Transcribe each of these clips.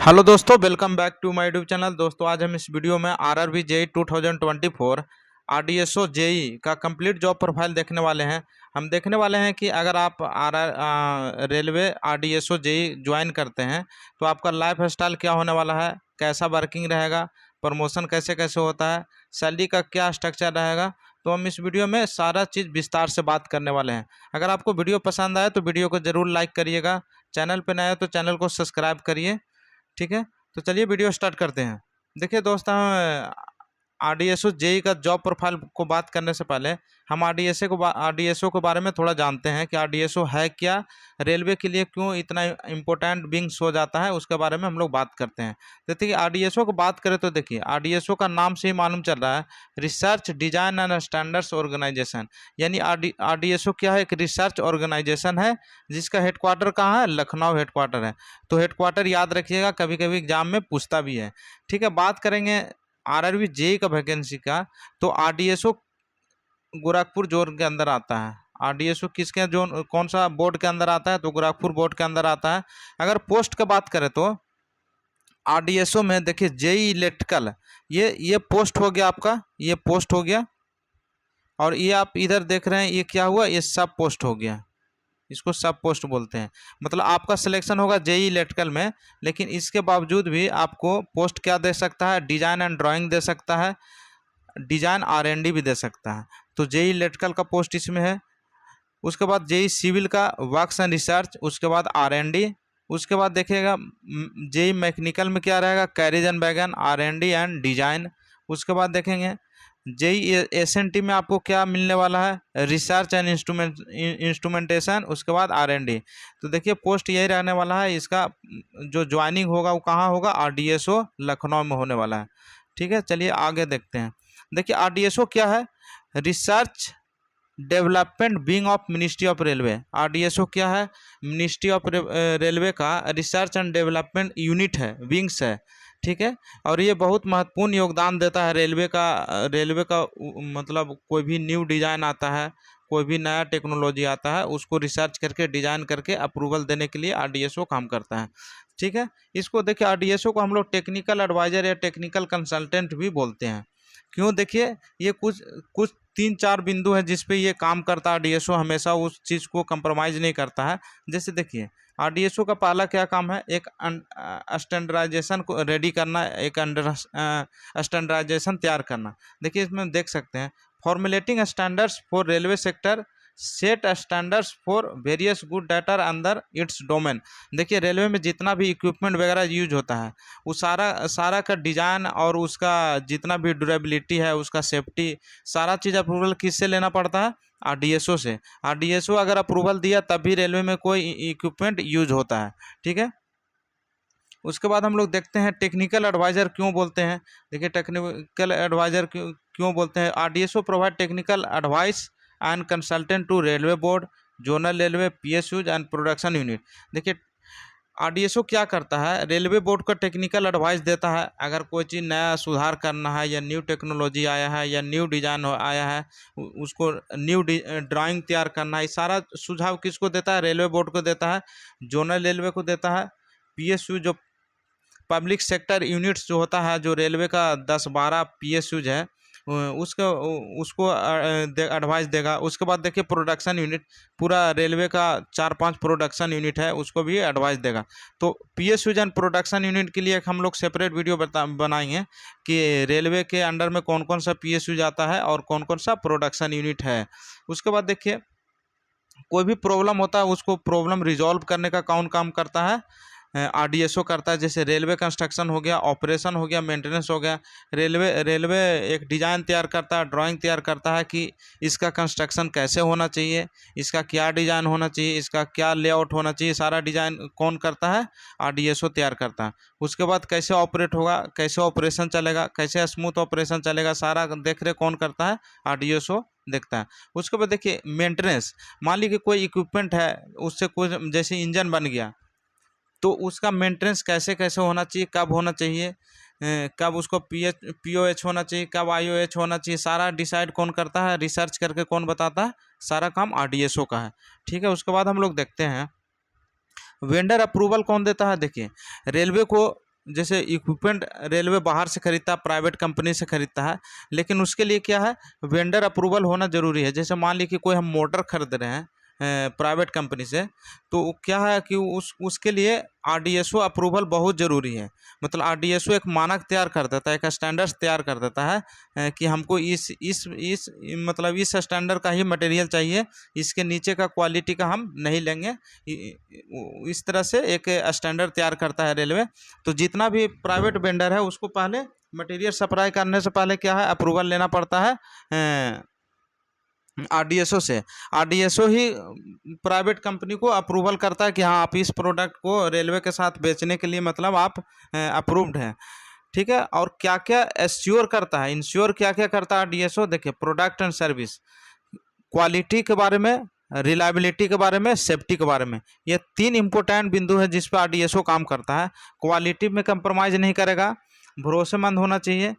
Hello दोस्तों, welcome back to my YouTube channel. दोस्तों आज हम इस वीडियो में आरआरबी जेई 2024 आरडीएसओ जेई का कंप्लीट जॉब प्रोफाइल देखने वाले हैं। हम देखने वाले हैं कि अगर आप रेलवे आरडीएसओ जेई ज्वाइन करते हैं तो आपका लाइफ स्टाइल क्या होने वाला है, कैसा वर्किंग रहेगा, प्रमोशन कैसे कैसे होता है, सैलरी का क्या स्ट्रक्चर रहेगा। तो हम इस वीडियो में सारा चीज़ विस्तार से बात करने वाले हैं। अगर आपको वीडियो पसंद आए तो वीडियो को ज़रूर लाइक करिएगा, चैनल पर नए हो तो चैनल को सब्सक्राइब करिए। ठीक है, तो चलिए वीडियो स्टार्ट करते हैं। देखिए दोस्तों, आरडीएसओ जेई का जॉब प्रोफाइल को बात करने से पहले हम आरडीएसओ के बारे में थोड़ा जानते हैं कि आरडीएसओ है क्या, रेलवे के लिए क्यों इतना इम्पोर्टेंट विंग्स हो जाता है, उसके बारे में हम लोग बात करते हैं। तो देखिए आरडीएसओ को बात करें तो देखिए आरडीएसओ का नाम से ही मालूम चल रहा है, research design and standards organisation. यानी आरडीएसओ क्या है, एक रिसर्च ऑर्गेनाइजेशन है जिसका हेडक्वार्टर कहाँ है, लखनऊ हेडक्वार्टर है। तो हेडक्वार्टर याद रखिएगा, कभी कभी एग्जाम में पूछता भी है। ठीक है, बात करेंगे आरआरबी जेई का वैकेंसी का, तो आरडीएसओ गोरखपुर जोन के अंदर आता है। आरडीएसओ किसके जोन, कौन सा बोर्ड के अंदर आता है, तो गोरखपुर बोर्ड के अंदर आता है। अगर पोस्ट की बात करें तो आरडीएसओ में देखिए जेई इलेक्ट्रिकल, ये पोस्ट हो गया आपका, ये पोस्ट हो गया। और ये आप इधर देख रहे हैं, ये क्या हुआ, ये सब पोस्ट हो गया। इसको सब पोस्ट बोलते हैं। मतलब आपका सिलेक्शन होगा जेई इलेक्ट्रिकल में, लेकिन इसके बावजूद भी आपको पोस्ट क्या दे सकता है, डिजाइन एंड ड्राइंग दे सकता है, डिजाइन आरएनडी भी दे सकता है। तो जेई इलेक्ट्रिकल का पोस्ट इसमें है। उसके बाद जेई सिविल का वर्क्स एंड रिसर्च, उसके बाद आरएनडी। उसके बाद देखिएगा जेई मैकेनिकल में क्या रहेगा, carriage and wagon, R and D and design. उसके बाद देखेंगे जेई एसएनटी में आपको क्या मिलने वाला है, रिसर्च एंड इंस्ट्रूमेंटेशन, उसके बाद आरएनडी। तो देखिए पोस्ट यही रहने वाला है। इसका जो ज्वाइनिंग होगा वो कहाँ होगा, आरडीएसओ लखनऊ में होने वाला है। ठीक है, चलिए आगे देखते हैं। देखिए आरडीएसओ क्या है, research development wing of ministry of railway. RDSO क्या है, मिनिस्ट्री ऑफ रेलवे का रिसर्च एंड डेवलपमेंट यूनिट है, विंग्स है। ठीक है, और ये बहुत महत्वपूर्ण योगदान देता है रेलवे का मतलब कोई भी न्यू डिज़ाइन आता है, कोई भी नया टेक्नोलॉजी आता है, उसको रिसर्च करके डिज़ाइन करके अप्रूवल देने के लिए आरडीएसओ काम करता है। ठीक है, इसको देखिए आरडीएसओ को हम लोग टेक्निकल एडवाइजर या टेक्निकल कंसल्टेंट भी बोलते हैं। क्यों, देखिए ये कुछ कुछ 3-4 बिंदु है जिस पे ये काम करता है। आरडीएसओ हमेशा उस चीज़ को कंप्रोमाइज़ नहीं करता है। जैसे देखिए आरडीएसओ का पहला क्या काम है, एक स्टैंडर्डाइजेशन को रेडी करना, एक स्टैंडर्डाइजेशन तैयार करना। देखिए इसमें देख सकते हैं, formulating standards for railway sector, set standards for various good data under its domain. देखिए रेलवे में जितना भी इक्विपमेंट वगैरह यूज होता है वो सारा सारा का डिज़ाइन और उसका जितना भी ड्यूरेबिलिटी है, उसका सेफ्टी, सारा चीज़ अप्रूवल किससे लेना पड़ता है, आरडीएसओ से। आरडीएसओ अगर अप्रूवल दिया तब भी रेलवे में कोई इक्विपमेंट यूज होता है। ठीक है, उसके बाद हम लोग देखते हैं टेक्निकल एडवाइज़र क्यों बोलते हैं। देखिए टेक्निकल एडवाइज़र क्यों क्यों बोलते हैं, RDSO provide technical advice and consultant to railway board, zonal railway, PSUs and production unit. देखिए आरडीएसओ क्या करता है, रेलवे बोर्ड को टेक्निकल एडवाइस देता है। अगर कोई चीज़ नया सुधार करना है, या न्यू टेक्नोलॉजी आया है, या न्यू डिज़ाइन आया है, उसको न्यू ड्राइंग तैयार करना है, ये सारा सुझाव किसको देता है, रेलवे बोर्ड को देता है, जोनल रेलवे को देता है, पीएसयू जो पब्लिक सेक्टर यूनिट्स जो होता है, जो रेलवे का 10-12 पीएसयूज है, उसको उसको एडवाइस देगा। उसके बाद देखिए प्रोडक्शन यूनिट, पूरा रेलवे का 4-5 प्रोडक्शन यूनिट है, उसको भी एडवाइस देगा। तो पीएसयूज एंड प्रोडक्शन यूनिट के लिए हम लोग सेपरेट वीडियो बनाएंगे कि रेलवे के अंडर में कौन कौन सा पीएसयूज आता है और कौन कौन सा प्रोडक्शन यूनिट है। उसके बाद देखिए कोई भी प्रॉब्लम होता है उसको प्रॉब्लम रिजॉल्व करने का कौन काम करता है, आरडीएसओ करता है। जैसे रेलवे कंस्ट्रक्शन हो गया, ऑपरेशन हो गया, मेंटेनेंस हो गया। रेलवे एक डिज़ाइन तैयार करता है, ड्राइंग तैयार करता है कि इसका कंस्ट्रक्शन कैसे होना चाहिए, इसका क्या डिज़ाइन होना चाहिए, इसका क्या लेआउट होना चाहिए, सारा डिज़ाइन कौन करता है, आरडीएसओ तैयार करता है। उसके बाद कैसे ऑपरेट होगा, कैसे ऑपरेशन चलेगा, कैसे स्मूथ ऑपरेशन चलेगा, सारा देख रेख कौन करता है, आरडीएसओ देखता है। उसके बाद देखिए मेंटेनेंस, मान लीजिए कोई इक्विपमेंट है, उससे कोई जैसे इंजन बन गया, तो उसका मेंटेनेंस कैसे कैसे होना चाहिए, कब होना चाहिए, कब उसको पीओएच होना चाहिए, कब आईओएच होना चाहिए, सारा डिसाइड कौन करता है, रिसर्च करके कौन बताता है, सारा काम आरडीएसओ का है। ठीक है, उसके बाद हम लोग देखते हैं वेंडर अप्रूवल कौन देता है। देखिए रेलवे को जैसे इक्विपमेंट रेलवे बाहर से खरीदता है, प्राइवेट कंपनी से खरीदता है, लेकिन उसके लिए क्या है, वेंडर अप्रूवल होना ज़रूरी है। जैसे मान लीजिए कि कोई हम मोटर खरीद रहे हैं प्राइवेट कंपनी से, तो क्या है कि उसके लिए आरडीएसओ अप्रूवल बहुत ज़रूरी है। मतलब आरडीएसओ एक मानक तैयार कर देता है, एक स्टैंडर्ड्स तैयार कर देता है कि हमको इस मतलब इस स्टैंडर्ड का ही मटेरियल चाहिए, इसके नीचे का क्वालिटी का हम नहीं लेंगे। इस तरह से एक स्टैंडर्ड तैयार करता है रेलवे। तो जितना भी प्राइवेट वेंडर है उसको पहले मटेरियल सप्लाई करने से पहले क्या है, अप्रूवल लेना पड़ता है आरडीएसओ से। आरडीएसओ ही प्राइवेट कंपनी को अप्रूवल करता है कि हाँ, आप इस प्रोडक्ट को रेलवे के साथ बेचने के लिए मतलब आप अप्रूव्ड हैं। ठीक है। और क्या क्या एश्योर करता है, इंश्योर क्या क्या करता है आरडीएसओ, देखिए, प्रोडक्ट एंड सर्विस, क्वालिटी के बारे में, रिलायबिलिटी के बारे में, सेफ्टी के बारे में। ये 3 इंपॉर्टेंट बिंदु है जिस पर आरडीएसओ काम करता है। क्वालिटी में कंप्रोमाइज़ नहीं करेगा, भरोसेमंद होना चाहिए।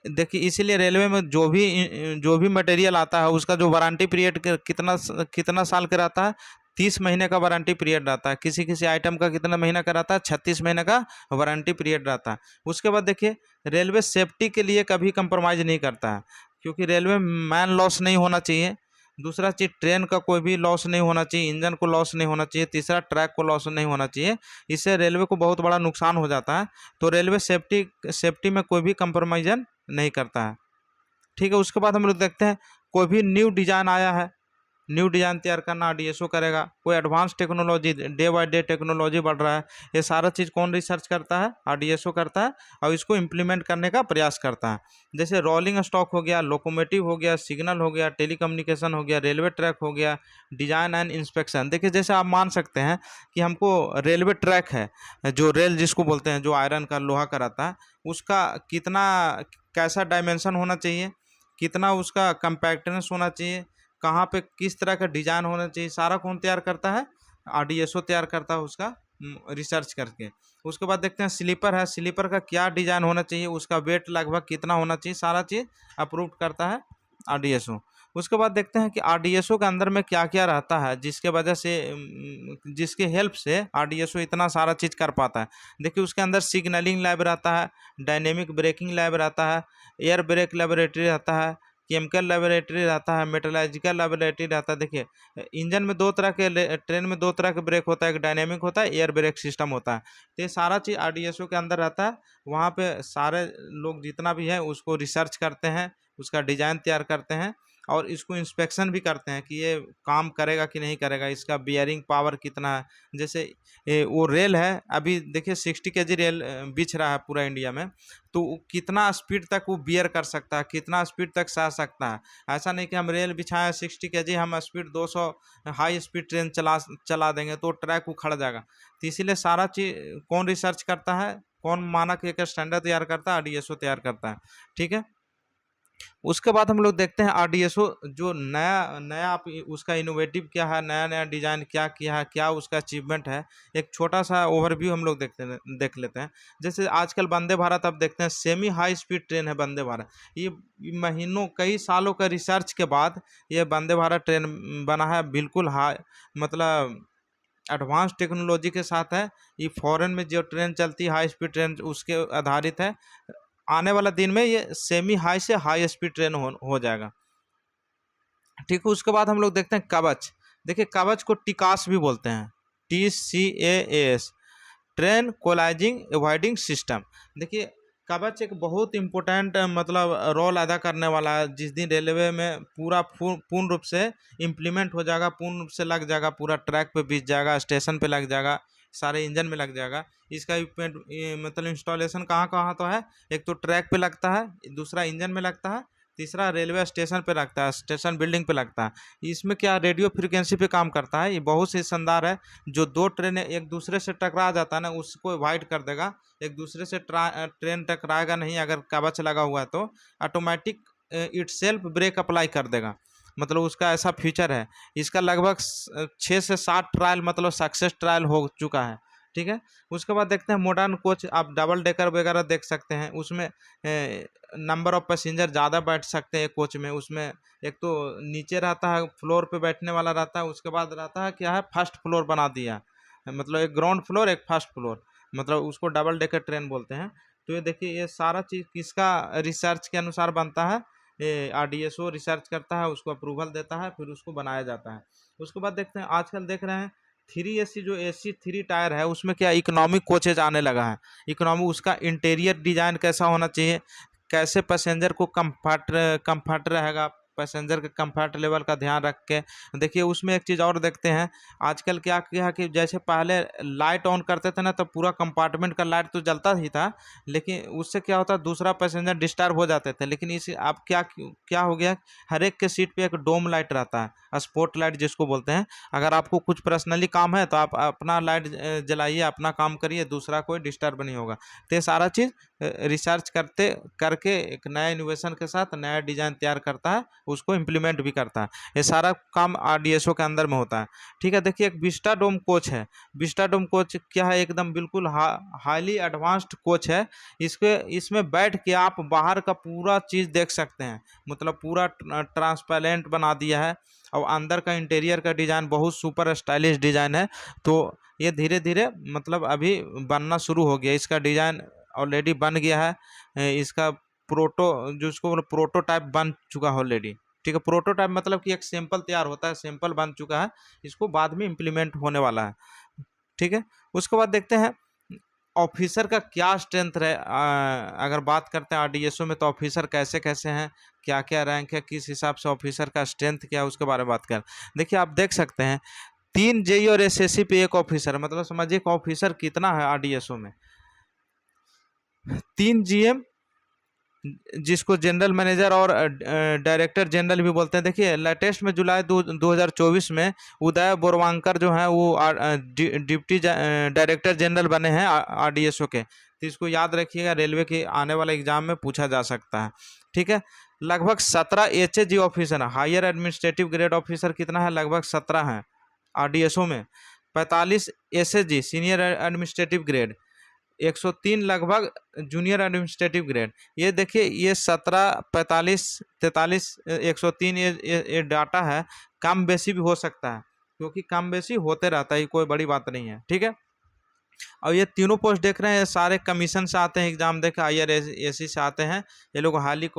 देखिए, इसीलिए रेलवे में जो भी मटेरियल आता है उसका जो वारंटी पीरियड कितना साल का रहता है, 30 महीने का वारंटी पीरियड रहता है। किसी किसी आइटम का कितना महीना का रहता है, 36 महीने का वारंटी पीरियड रहता है। उसके बाद देखिए, रेलवे सेफ्टी के लिए कभी कंप्रोमाइज़ नहीं करता है, क्योंकि रेलवे मैन लॉस नहीं होना चाहिए। दूसरा चीज़, ट्रेन का कोई भी लॉस नहीं होना चाहिए, इंजन को लॉस नहीं होना चाहिए। तीसरा, ट्रैक को लॉस नहीं होना चाहिए। इससे रेलवे को बहुत बड़ा नुकसान हो जाता है। तो रेलवे सेफ्टी में कोई भी कंप्रोमाइज़न नहीं करता है। ठीक है। उसके बाद हम लोग देखते हैं, कोई भी न्यू डिज़ाइन आया है, न्यू डिज़ाइन तैयार करना आरडीएसओ करेगा। कोई advance technology, day by day technology बढ़ रहा है, ये सारा चीज़ कौन रिसर्च करता है, आरडीएसओ करता है, और इसको इम्प्लीमेंट करने का प्रयास करता है। जैसे रोलिंग स्टॉक हो गया, लोकोमोटिव हो गया, सिग्नल हो गया, टेलीकम्युनिकेशन हो गया, रेलवे ट्रैक हो गया, डिज़ाइन एंड इंस्पेक्शन। देखिए, जैसे आप मान सकते हैं कि हमको रेलवे ट्रैक है, जो रेल जिसको बोलते हैं, जो आयरन का, लोहा का रहता है, उसका कितना, कैसा डायमेंशन होना चाहिए, कितना उसका कंपैक्टनेस होना चाहिए, कहाँ पे किस तरह का डिज़ाइन होना चाहिए, सारा कौन तैयार करता है, आरडीएसओ तैयार करता है उसका रिसर्च करके। उसके बाद देखते हैं, स्लीपर है, स्लीपर का क्या डिज़ाइन होना चाहिए, उसका वेट लगभग कितना होना चाहिए, सारा चीज़ अप्रूव करता है आरडीएसओ। उसके बाद देखते हैं कि आरडीएसओ के अंदर में क्या क्या रहता है, जिसके वजह से जिसके हेल्प से आरडीएसओ इतना सारा चीज़ कर पाता है। देखिए, उसके अंदर सिग्नलिंग लैब रहता है, डायनेमिक ब्रेकिंग लैब रहता है, एयर ब्रेक लेबोरेटरी रहता है, केमिकल लेबोरेटरी रहता है, मेटलर्जिकल लेबोरेटरी रहता है। देखिए, इंजन में 2 तरह के, ट्रेन में 2 तरह के ब्रेक होता है, एक डायनेमिक होता है, एयर ब्रेक सिस्टम होता है। तो ये सारा चीज़ आरडीएसओ के अंदर रहता है। वहाँ पे सारे लोग जितना भी है उसको रिसर्च करते हैं, उसका डिज़ाइन तैयार करते हैं, और इसको इंस्पेक्शन भी करते हैं कि ये काम करेगा कि नहीं करेगा, इसका बियरिंग पावर कितना है। जैसे वो रेल है, अभी देखिए 60 केजी रेल बिछ रहा है पूरा इंडिया में, तो कितना स्पीड तक वो बियर कर सकता है, कितना स्पीड तक सह सकता है। ऐसा नहीं कि हम रेल बिछाएं 60 केजी, हम स्पीड 200 हाई स्पीड ट्रेन चला देंगे तो ट्रैक उखड़ जाएगा। तो इसीलिए सारा चीज़ कौन रिसर्च करता है, कौन मानक एक स्टैंडर्ड तैयार करता है, आरडीएसओ तैयार करता है। ठीक है। उसके बाद हम लोग देखते हैं आरडीएसओ जो नया नया आप उसका इनोवेटिव क्या है, नया नया डिज़ाइन क्या किया है, क्या उसका अचीवमेंट है, एक छोटा सा ओवरव्यू हम लोग देख लेते हैं। जैसे आजकल वंदे भारत आप देखते हैं, सेमी हाई स्पीड ट्रेन है वंदे भारत। ये महीनों, कई सालों का रिसर्च के बाद ये वंदे भारत ट्रेन बना है, बिल्कुल हाई, मतलब एडवांस टेक्नोलॉजी के साथ है। ये फॉरेन में जो ट्रेन चलती है, हाई स्पीड ट्रेन, उसके आधारित है। आने वाला दिन में ये सेमी हाई से हाई स्पीड ट्रेन हो जाएगा। ठीक है। उसके बाद हम लोग देखते हैं कवच। देखिए, कवच को टिकास भी बोलते हैं, TCAAS, ट्रेन कोलाइजिंग अवॉइडिंग सिस्टम। देखिए, कवच एक बहुत इम्पोर्टेंट मतलब रोल अदा करने वाला है। जिस दिन रेलवे में पूरा पूर्ण रूप से इम्प्लीमेंट हो जाएगा, पूर्ण रूप से लग जाएगा, पूरा ट्रैक पे बिछ जाएगा, स्टेशन पे लग जाएगा, सारे इंजन में लग जाएगा। इसका इक्विपमेंट मतलब इंस्टॉलेशन कहाँ कहाँ तो है, एक तो ट्रैक पे लगता है, दूसरा इंजन में लगता है, तीसरा रेलवे स्टेशन पे लगता है, स्टेशन बिल्डिंग पे लगता है। इसमें क्या, रेडियो फ्रिक्वेंसी पे काम करता है। ये बहुत ही शानदार है। जो 2 ट्रेनें एक दूसरे से टकरा जाता है ना, उसको अवॉइड कर देगा। एक दूसरे से ट्रेन टकराएगा नहीं अगर कवच लगा हुआ है तो। ऑटोमेटिक इटसेल्फ ब्रेक अप्लाई कर देगा, मतलब उसका ऐसा फीचर है। इसका लगभग 6 से 7 ट्रायल, मतलब सक्सेस ट्रायल हो चुका है। ठीक है। उसके बाद देखते हैं मॉडर्न कोच, आप डबल डेकर वगैरह देख सकते हैं, उसमें नंबर ऑफ पैसेंजर ज़्यादा बैठ सकते हैं कोच में। उसमें एक तो नीचे रहता है, फ्लोर पे बैठने वाला रहता है, उसके बाद रहता है क्या है, फर्स्ट फ्लोर बना दिया है, मतलब एक ग्राउंड फ्लोर, एक फर्स्ट फ्लोर। मतलब उसको डबल डेकर ट्रेन बोलते हैं। तो ये देखिए, ये सारा चीज़ किसका रिसर्च के अनुसार बनता है, ये आरडीएसओ रिसर्च करता है, उसको अप्रूवल देता है, फिर उसको बनाया जाता है। उसके बाद देखते हैं, आजकल देख रहे हैं 3AC, जो AC 3 टायर है, उसमें क्या इकोनॉमिक कोचेज आने लगा है। इकोनॉमी, उसका इंटीरियर डिजाइन कैसा होना चाहिए, कैसे पैसेंजर को कंफर्ट कंफर्ट रहेगा, पैसेंजर के कंफर्ट लेवल का ध्यान रख के। देखिए उसमें एक चीज़ और देखते हैं, आजकल क्या किया है कि जैसे पहले लाइट ऑन करते थे ना, तो पूरा कंपार्टमेंट का लाइट तो जलता ही था, लेकिन उससे क्या होता, दूसरा पैसेंजर डिस्टर्ब हो जाते थे। लेकिन इस अब क्या क्या हो गया, हर एक के सीट पे एक डोम लाइट रहता है, स्पॉट लाइट जिसको बोलते हैं। अगर आपको कुछ पर्सनली काम है तो आप अपना लाइट जलाइए, अपना काम करिए, दूसरा कोई डिस्टर्ब नहीं होगा। तो ये सारा चीज़ रिसर्च करते करके एक नया इनोवेशन के साथ नया डिज़ाइन तैयार करता है, उसको इम्प्लीमेंट भी करता है। ये सारा काम आरडीएसओ के अंदर में होता है। ठीक है, देखिए एक विस्टा डोम कोच है। विस्टा डोम कोच क्या है, एकदम बिल्कुल हाईली एडवांस्ड कोच है। इसमें बैठ के आप बाहर का पूरा चीज़ देख सकते हैं, मतलब पूरा ट्रांसपेरेंट बना दिया है। और अंदर का इंटीरियर का डिज़ाइन बहुत सुपर स्टाइलिश डिज़ाइन है। तो ये धीरे धीरे मतलब अभी बनना शुरू हो गया, इसका डिज़ाइन ऑलरेडी बन गया है। इसका जिसको प्रोटोटाइप बन चुका है ऑलरेडी। ठीक है, प्रोटोटाइप मतलब कि एक सैंपल तैयार होता है, सैंपल बन चुका है, इसको बाद में इम्प्लीमेंट होने वाला है। ठीक है, उसके बाद देखते हैं ऑफिसर का क्या स्ट्रेंथ है। अगर बात करते हैं आरडीएसओ में, तो ऑफिसर कैसे कैसे हैं, क्या क्या रैंक है, किस हिसाब से ऑफिसर का स्ट्रेंथ क्या है, उसके बारे में बात करें। देखिए आप देख सकते हैं 3 जेई और एसएससी पे एक ऑफिसर, मतलब समझिए ऑफिसर कितना है आरडीएसओ में। 3 जीएम, जिसको जनरल मैनेजर और डायरेक्टर जनरल भी बोलते हैं। देखिए लेटेस्ट में जुलाई 2024 में उदय बोरवांकर जो है वो डिप्टी डायरेक्टर जनरल बने हैं आरडीएसओ के। तो इसको याद रखिएगा, रेलवे के आने वाले एग्जाम में पूछा जा सकता है। ठीक है, लगभग 17 HAG officer, higher administrative grade officer कितना है, लगभग 17 हैं आरडीएसओ में। 45 एसएजी सीनियर एडमिनिस्ट्रेटिव ग्रेड, 103 लगभग जूनियर एडमिनिस्ट्रेटिव ग्रेड। ये देखिए, ये 17, 45, 43, 103, ये डाटा है। कम बेसी भी हो सकता है, क्योंकि कम बेसी होते रहता है, ये कोई बड़ी बात नहीं है। ठीक है, और ये तीनों पोस्ट देख रहे हैं, सारे कमीशन से आते हैं एग्जाम देख, हायर एसी से आते हैं। ये लोग हाईली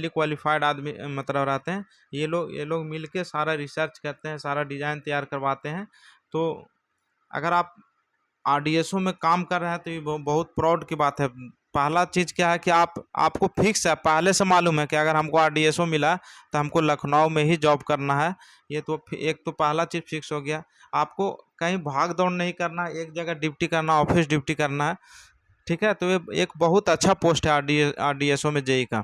क्वालिफाइड आदमी मतलब रहते हैं। ये लोग मिलके सारा रिसर्च करते हैं, सारा डिज़ाइन तैयार करवाते हैं। तो अगर आप आरडीएसओ में काम कर रहे हैं तो ये बहुत प्राउड की बात है। पहला चीज़ क्या है कि आपको फिक्स है, पहले से मालूम है कि अगर हमको आरडीएसओ मिला तो हमको लखनऊ में ही जॉब करना है। ये तो एक तो पहला चीज़ फिक्स हो गया। आपको कहीं भाग दौड़ नहीं करना, एक जगह ड्यूटी करना, ऑफिस ड्यूटी करना है। ठीक है, तो ये एक बहुत अच्छा पोस्ट है आरडीएसओ में जेई का।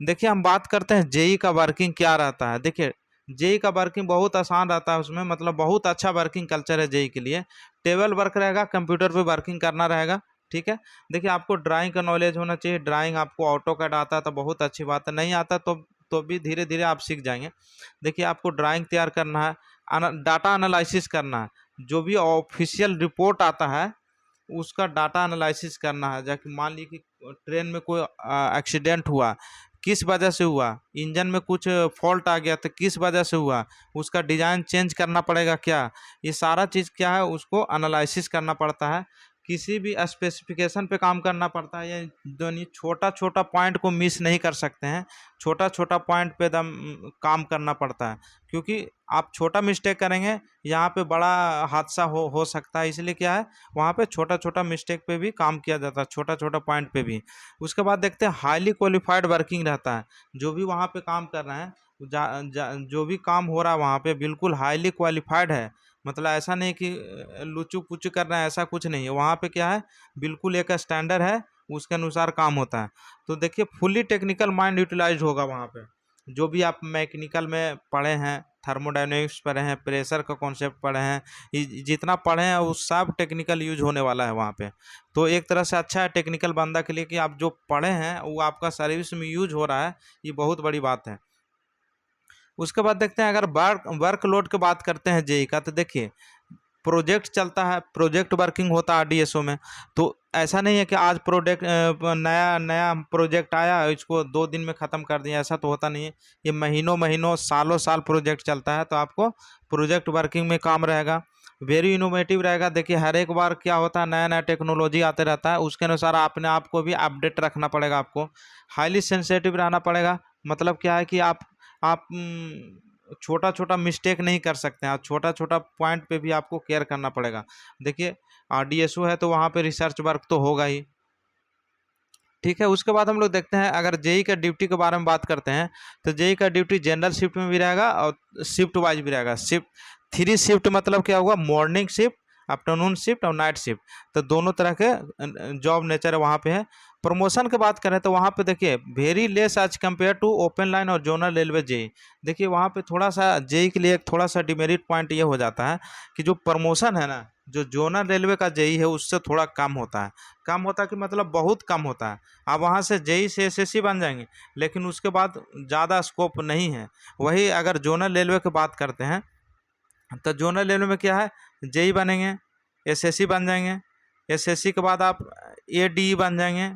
देखिए हम बात करते हैं जेई का वर्किंग क्या रहता है। देखिए जेई का वर्किंग बहुत आसान रहता है, उसमें मतलब बहुत अच्छा वर्किंग कल्चर है जेई के लिए। टेबल वर्क रहेगा, कंप्यूटर पे वर्किंग करना रहेगा। ठीक है, देखिए आपको ड्राइंग का नॉलेज होना चाहिए। ड्राइंग आपको ऑटो कैड आता है तो बहुत अच्छी बात है, नहीं आता तो भी धीरे धीरे आप सीख जाएंगे। देखिए आपको ड्राइंग तैयार करना है, डाटा एनालिसिस करना है। जो भी ऑफिशियल रिपोर्ट आता है उसका डाटा एनालिसिस करना है। जाके मान ली कि ट्रेन में कोई एक्सीडेंट हुआ, किस वजह से हुआ, इंजन में कुछ फॉल्ट आ गया तो किस वजह से हुआ, उसका डिज़ाइन चेंज करना पड़ेगा क्या, ये सारा चीज़ क्या है उसको एनालिसिस करना पड़ता है। किसी भी स्पेसिफिकेशन पे काम करना पड़ता है। ये छोटा छोटा पॉइंट को मिस नहीं कर सकते हैं, छोटा छोटा पॉइंट पे दम काम करना पड़ता है। क्योंकि आप छोटा मिस्टेक करेंगे, यहाँ पे बड़ा हादसा हो सकता है। इसलिए क्या है, वहाँ पे छोटा छोटा मिस्टेक पे भी काम किया जाता है, छोटा छोटा पॉइंट पे भी। उसके बाद देखते हैं हाईली क्वालिफाइड वर्किंग रहता है। जो भी वहाँ पे काम कर रहे हैं, जो भी काम हो रहा है वहाँ पे बिल्कुल हाईली क्वालिफाइड है। मतलब ऐसा नहीं कि लुचू पुचू कर रहे हैं, ऐसा कुछ नहीं है। वहाँ पे क्या है, बिल्कुल एक स्टैंडर्ड है, उसके अनुसार काम होता है। तो देखिए फुल्ली टेक्निकल माइंड यूटिलाइज होगा वहाँ पे। जो भी आप मैकेनिकल में पढ़े हैं, थर्मोडायनेमिक्स पढ़े हैं, प्रेशर का कॉन्सेप्ट पढ़े हैं, जितना पढ़े हैं वो सब टेक्निकल यूज होने वाला है वहाँ पे। तो एक तरह से अच्छा है टेक्निकल बंदा के लिए कि आप जो पढ़े हैं वो आपका सर्विस में यूज हो रहा है, ये बहुत बड़ी बात है। उसके बाद देखते हैं, अगर वर्कलोड की बात करते हैं जेई का, तो देखिए प्रोजेक्ट चलता है, प्रोजेक्ट वर्किंग होता है आरडीएसओ में। तो ऐसा नहीं है कि आज नया नया प्रोजेक्ट आया, इसको 2 दिन में ख़त्म कर दिया, ऐसा तो होता नहीं है। ये महीनों महीनों सालों साल प्रोजेक्ट चलता है, तो आपको प्रोजेक्ट वर्किंग में काम रहेगा। वेरी इनोवेटिव रहेगा। देखिए हर एक बार क्या होता है, नया नया टेक्नोलॉजी आते रहता है, उसके अनुसार अपने आप को भी अपडेट रखना पड़ेगा आपको। हाईली सेंसिटिव रहना पड़ेगा। मतलब क्या है कि आप छोटा छोटा मिस्टेक नहीं कर सकते हैं, आप छोटा छोटा पॉइंट पे भी आपको केयर करना पड़ेगा। देखिए RDSO है तो वहाँ पे रिसर्च वर्क तो होगा ही, ठीक है। उसके बाद हम लोग देखते हैं, अगर जेई का ड्यूटी के बारे में बात करते हैं तो जेई का ड्यूटी जनरल शिफ्ट में भी रहेगा और शिफ्ट वाइज भी रहेगा। शिफ्ट 3 शिफ्ट मतलब क्या हुआ, मॉर्निंग शिफ्ट, आफ्टरनून शिफ्ट और नाइट शिफ्ट, तो दोनों तरह के जॉब नेचर है वहाँ पे है। प्रमोशन की बात करें तो वहाँ पे देखिए very less as compare to open line और जोनल रेलवे जेई। देखिए वहाँ पे थोड़ा सा जेई के लिए एक थोड़ा सा डिमेरिट पॉइंट ये हो जाता है कि जो प्रमोशन है ना, जो जोनल रेलवे का जेई है उससे थोड़ा कम होता है। कम होता है कि मतलब बहुत कम होता है। आप वहाँ से जेई से एसएससी बन जाएंगे, लेकिन उसके बाद ज़्यादा स्कोप नहीं है। वही अगर जोनल रेलवे की बात करते हैं तो जोनल रेलवे में क्या है, जेई बनेंगे, एसएससी बन जाएंगे, एसएससी के बाद आप एडी बन जाएंगे,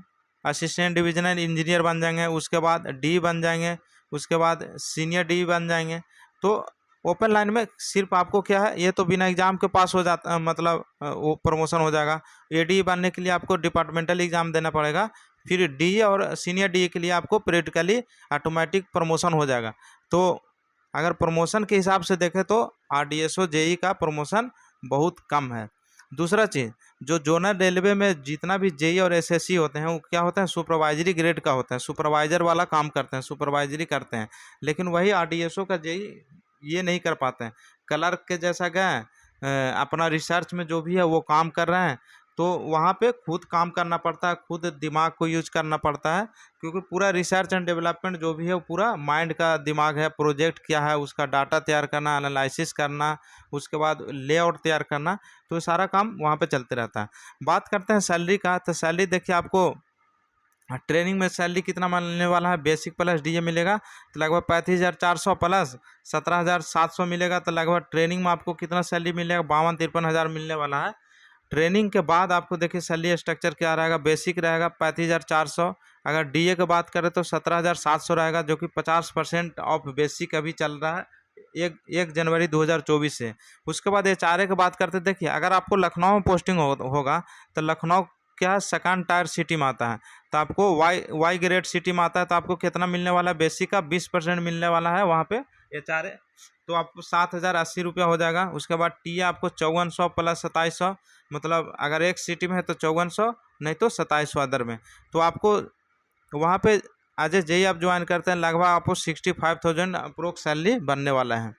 असिस्टेंट डिविजनल इंजीनियर बन जाएंगे, उसके बाद डी बन जाएंगे, उसके बाद सीनियर डी बन जाएंगे। तो ओपन लाइन में सिर्फ आपको क्या है, ये तो बिना एग्जाम के पास हो जाता, मतलब वो प्रमोशन हो जाएगा। एडी बनने के लिए आपको डिपार्टमेंटल एग्जाम देना पड़ेगा, फिर डी और सीनियर डी के लिए आपको प्रैक्टिकली ऑटोमेटिक प्रमोशन हो जाएगा। तो अगर प्रमोशन के हिसाब से देखें तो RDSO जेई का प्रमोशन बहुत कम है। दूसरा चीज़, जो जोनल रेलवे में जितना भी जेई और एसएससी होते हैं वो क्या होता है, सुपरवाइजरी ग्रेड का होता है, सुपरवाइजर वाला काम करते हैं, सुपरवाइजरी करते हैं। लेकिन वही RDSO का जेई ये नहीं कर पाते हैं। क्लर्क के जैसा गए, अपना रिसर्च में जो भी है वो काम कर रहे हैं, तो वहाँ पे खुद काम करना पड़ता है, खुद दिमाग को यूज करना पड़ता है, क्योंकि पूरा रिसर्च एंड डेवलपमेंट जो भी है वो पूरा माइंड का दिमाग है। प्रोजेक्ट क्या है उसका डाटा तैयार करना, एनालिसिस करना, उसके बाद लेआउट तैयार करना, तो ये सारा काम वहाँ पे चलते रहता है। बात करते हैं सैलरी का, तो सैलरी देखिए आपको ट्रेनिंग में सैलरी कितना मिलने वाला है, बेसिक प्लस डीए मिलेगा तो लगभग 35,400 प्लस 17,700 मिलेगा। तो लगभग ट्रेनिंग में आपको कितना सैलरी मिलेगा, 52-53 हज़ार मिलने वाला है। ट्रेनिंग के बाद आपको देखिए सैलरी स्ट्रक्चर क्या रहेगा, बेसिक रहेगा 35,400, अगर डीए की बात करें तो 17,700 रहेगा, जो कि 50% ऑफ बेसिक अभी चल रहा है 1 जनवरी 2024 से। उसके बाद HRA की बात करते देखिए, अगर आपको लखनऊ में पोस्टिंग होगा तो लखनऊ क्या सेकंड टायर सिटी में आता है, तो आपको वाई ग्रेड सिटी में आता है, तो आपको कितना मिलने वाला है, बेसिक का 20% मिलने वाला है वहाँ पे HRA, तो आपको 7,080 रुपया हो जाएगा। उसके बाद टीए आपको 5400 प्लस 2700, मतलब अगर एक सिटी में है तो 5400, नहीं तो 2700 अदर में। तो आपको वहाँ पे आज जेई आप ज्वाइन करते हैं लगभग आपको 65,000 अप्रोक्स सैलरी बनने वाला है।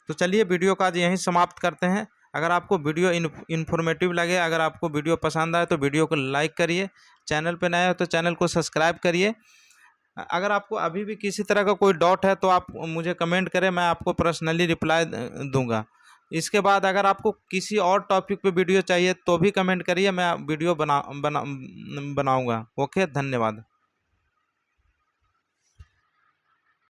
तो चलिए वीडियो का आज यहीं समाप्त करते हैं। अगर आपको वीडियो इन्फॉर्मेटिव लगे, अगर आपको वीडियो पसंद आए तो वीडियो को लाइक करिए, चैनल पे नए हो तो चैनल को सब्सक्राइब करिए। अगर आपको अभी भी किसी तरह का कोई डाउट है तो आप मुझे कमेंट करें, मैं आपको पर्सनली रिप्लाई दूंगा। इसके बाद अगर आपको किसी और टॉपिक पे वीडियो चाहिए तो भी कमेंट करिए, मैं वीडियो बनाऊंगा। ओके, धन्यवाद।